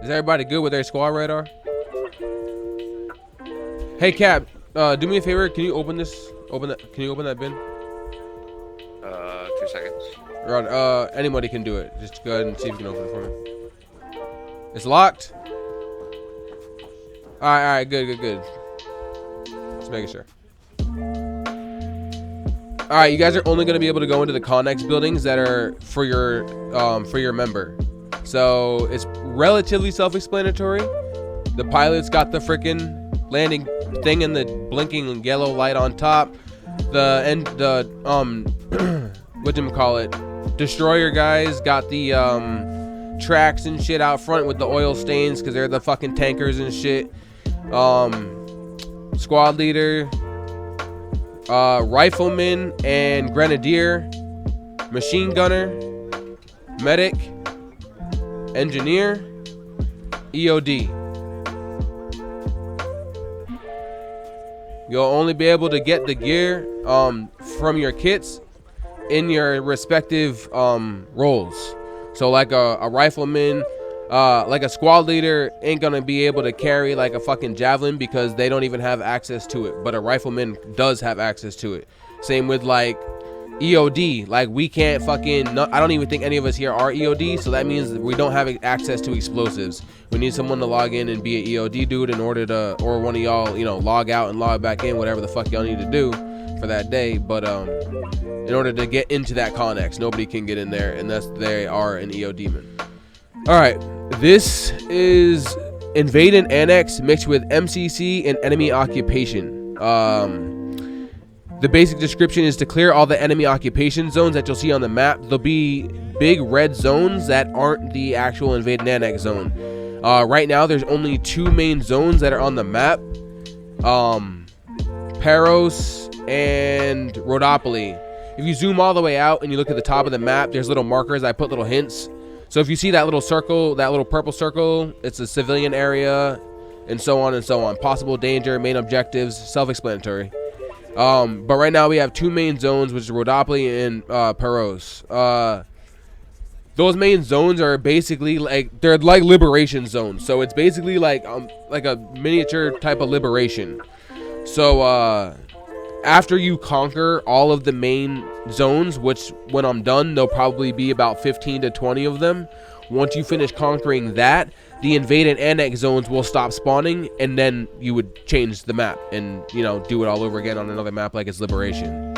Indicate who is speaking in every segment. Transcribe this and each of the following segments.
Speaker 1: Is everybody good with their squad radar? Hey Cap, do me a favor. Can you open this? Can you open that bin?
Speaker 2: 2 seconds.
Speaker 1: Right. Anybody can do it. Just go ahead and see if you can open it for me. It's locked. All right. Good. Just making sure. All right, you guys are only gonna be able to go into the Connex buildings that are for your member. So it's relatively self-explanatory. The pilot's got the freaking landing thing and the blinking yellow light on top. The whatchamacallit, destroyer guys got the tracks and shit out front with the oil stains because they're the fucking tankers and shit. Squad leader, rifleman and grenadier, machine gunner, medic, engineer, EOD. You'll only be able to get the gear from your kits in your respective roles. So like a rifleman, like a squad leader ain't gonna be able to carry like a fucking javelin because they don't even have access to it, but a rifleman does have access to it. Same with like EOD, like we can't fucking, I don't even think any of us here are EOD, so that means that we don't have access to explosives. We need someone to log in and be an EOD dude in order to, or one of y'all, you know, log out and log back in, whatever the fuck y'all need to do for that day. But in order to get into that Connex, nobody can get in there unless they are an EOD man. All right, this is invade and annex mixed with MCC and enemy occupation. The basic description is to clear all the enemy occupation zones that you'll see on the map. There'll be big red zones that aren't the actual invade and annex zone. Right now, there's only 2 main zones that are on the map. Paros and Rhodopoly. If you zoom all the way out and you look at the top of the map, there's little markers. I put little hints. So if you see that little circle, that little purple circle, it's a civilian area, and so on and so on. Possible danger, main objectives, self-explanatory. But right now we have 2 main zones, which is Rhodopoly and Paros. Those main zones are basically like, they're like liberation zones. So it's basically like a miniature type of liberation. So after you conquer all of the main zones, which when I'm done, there'll probably be about 15 to 20 of them. Once you finish conquering that, the invade and annex zones will stop spawning, and then you would change the map and, you know, do it all over again on another map like it's liberation.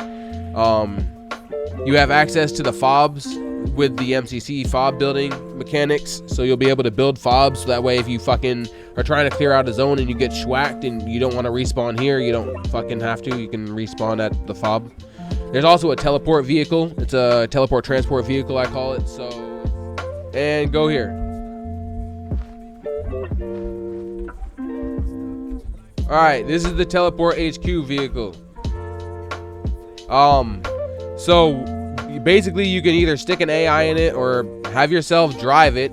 Speaker 1: You have access to the fobs with the MCC fob building mechanics, so you'll be able to build fobs, so that way if you fucking are trying to clear out a zone and you get schwacked and you don't want to respawn here, you don't fucking have to, you can respawn at the fob. There's also a teleport vehicle. It's a teleport transport vehicle, I call it. So, and go here. Alright, this is the teleport HQ vehicle. So basically you can either stick an AI in it or have yourself drive it.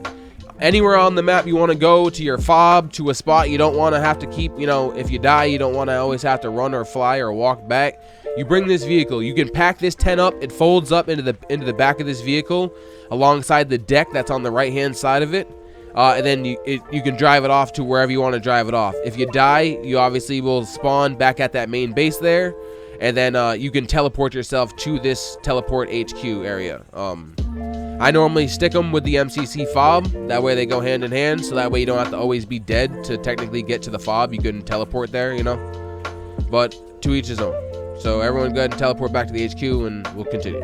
Speaker 1: Anywhere on the map you want to go, to your fob, to a spot you don't want to have to keep, you know, if you die you don't want to always have to run or fly or walk back. You bring this vehicle. You can pack this tent up. It folds up into the back of this vehicle alongside the deck that's on the right hand side of it. And then you can drive it off to wherever you want to drive it off. If you die, you obviously will spawn back at that main base there, and then you can teleport yourself to this teleport HQ area. I normally stick them with the MCC fob. That way they go hand in hand, so that way you don't have to always be dead to technically get to the fob. You can teleport there, you know. But to each his own. So everyone go ahead and teleport back to the HQ, and we'll continue.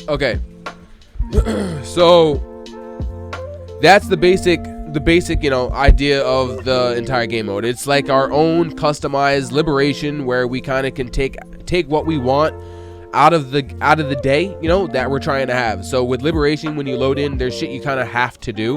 Speaker 1: Okay. So that's the basic, you know, idea of the entire game mode. It's like our own customized liberation where we kind of can take what we want out of the day, you know, that we're trying to have. So with liberation, when you load in, there's shit you kind of have to do.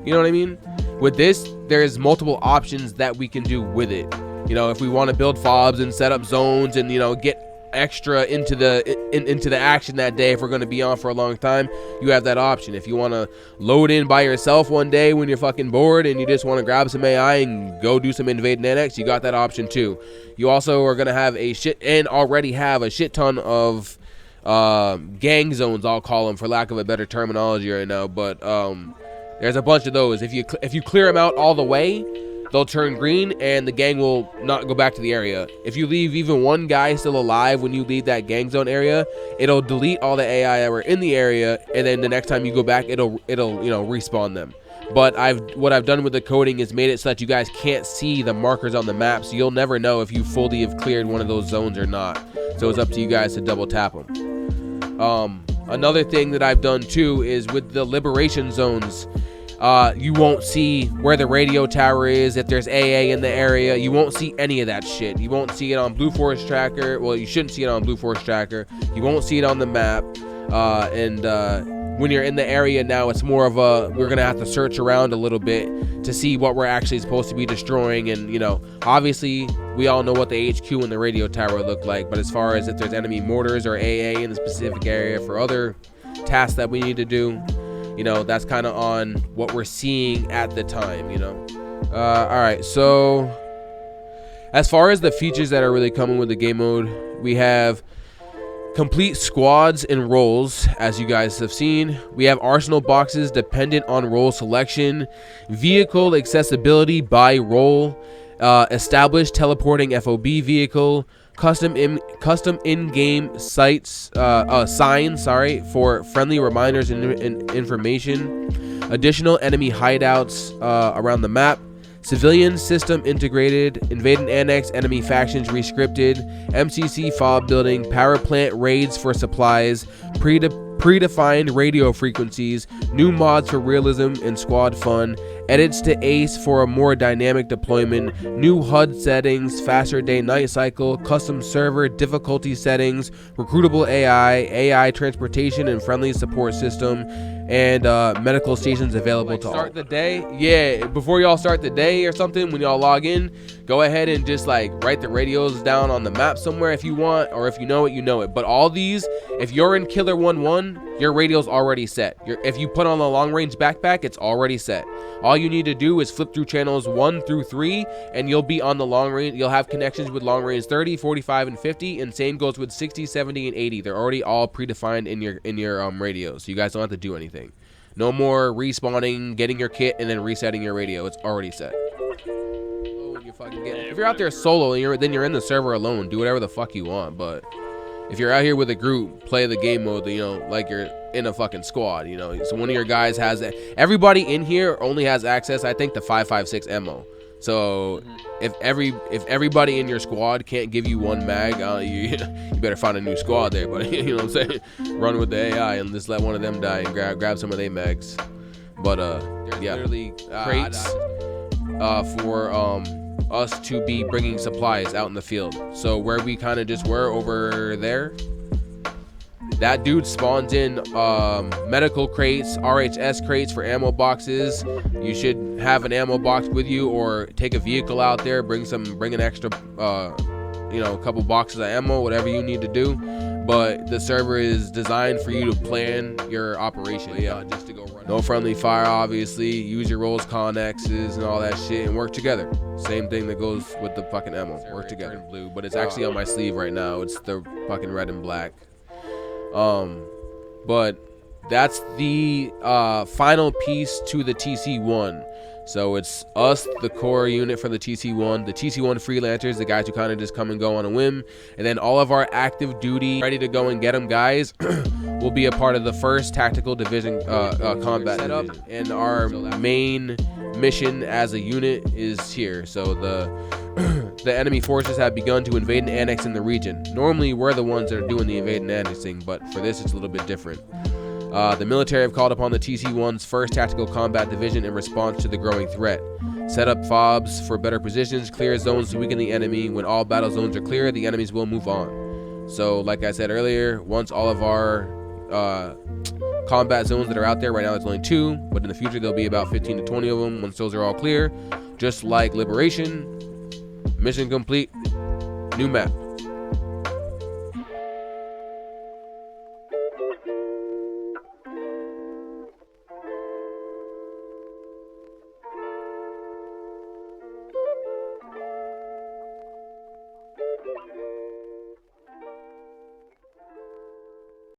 Speaker 1: You know what I mean? With this, there's multiple options that we can do with it. You know, if we want to build fobs and set up zones and, you know, get extra into the action that day, if we're going to be on for a long time, you have that option. If you want to load in by yourself one day when you're fucking bored and you just want to grab some AI and go do some invade and annex, you got that option too. You also are going to have already have a shit ton of gang zones, I'll call them for lack of a better terminology right now, but there's a bunch of those. If you clear them out all the way, they'll turn green and the gang will not go back to the area. If you leave even one guy still alive when you leave that gang zone area, it'll delete all the AI that were in the area, and then the next time you go back, it'll respawn them. But what I've done with the coding is made it so that you guys can't see the markers on the map, so you'll never know if you fully have cleared one of those zones or not. So it's up to you guys to double tap them. Another thing that I've done too is with the liberation zones, you won't see where the radio tower is, if there's AA in the area. You won't see any of that shit. You won't see it on Blue Forest Tracker. Well, you shouldn't see it on Blue Forest Tracker. You won't see it on the map. When you're in the area now, it's more of a, we're gonna have to search around a little bit to see what we're actually supposed to be destroying. And obviously we all know what the HQ and the radio tower look like, but as far as if there's enemy mortars or AA in the specific area for other tasks that we need to do, that's kind of on what we're seeing at the time. All right, so as far as the features that are really coming with the game mode, we have complete squads and roles, as you guys have seen. We have arsenal boxes dependent on role selection, vehicle accessibility by role, established teleporting FOB vehicle, custom in-game signs for friendly reminders and information, additional enemy hideouts around the map, civilian system integrated, invade and annex enemy factions rescripted, MCC fob building, power plant raids for supplies, predefined radio frequencies, new mods for realism and squad fun, edits to ACE for a more dynamic deployment, new HUD settings, faster day-night cycle, custom server difficulty settings, recruitable AI transportation and friendly support system, and medical stations available to all. Start the day? Yeah, before y'all start the day or something, when y'all log in, go ahead and just write the radios down on the map somewhere if you want, or if you know it. But all these, if you're in Killer 1-1, your radio's already set. If you put on the long range backpack, it's already set. All you need to do is flip through channels 1 through 3 and you'll be on the long range. You'll have connections with long range 30, 45, and 50, and same goes with 60, 70, and 80. They're already all predefined in your radio, so you guys don't have to do anything. No more respawning, getting your kit, and then resetting your radio. It's already set. If you're out there solo, and then you're in the server alone, do whatever the fuck you want. But if you're out here with a group, play the game mode, like you're in a fucking squad, So one of your guys has it. Everybody in here only has access, I think, to 5.56 ammo. So if everybody in your squad can't give you one mag, you better find a new squad there, buddy. You know what I'm saying? Run with the AI and just let one of them die and grab some of their mags. But yeah, literally crates for us to be bringing supplies out in the field. So where we kind of just were over there, that dude spawns in medical crates, RHS crates for ammo boxes. You should have an ammo box with you, or take a vehicle out there, bring an extra a couple boxes of ammo, whatever you need to do. But the server is designed for you to plan your operation. Yeah, just to go run. No friendly fire, obviously. Use your rolls, connexes, and all that shit, and work together. Same thing that goes with the fucking ammo. Work together. Blue, but it's actually on my sleeve right now. It's the fucking red and black. But that's the final piece to the TC1. So it's us, the core unit for the TC1 freelancers, the guys who kind of just come and go on a whim, and then all of our active duty, ready to go and get them guys will be a part of the 1st Tactical Division combat setup. And our main mission as a unit is here. So the enemy forces have begun to invade and annex in the region. Normally we're the ones that are doing the invade and annexing, but for this it's a little bit different. The military have called upon the TC1's 1st Tactical Combat Division in response to the growing threat. Set up fobs for better positions, clear zones to weaken the enemy. When all battle zones are clear, the enemies will move on. So like I said earlier, once all of our combat zones that are out there, right now there's only 2, but in the future there'll be about 15 to 20 of them. Once those are all clear, just like Liberation, mission complete, new map.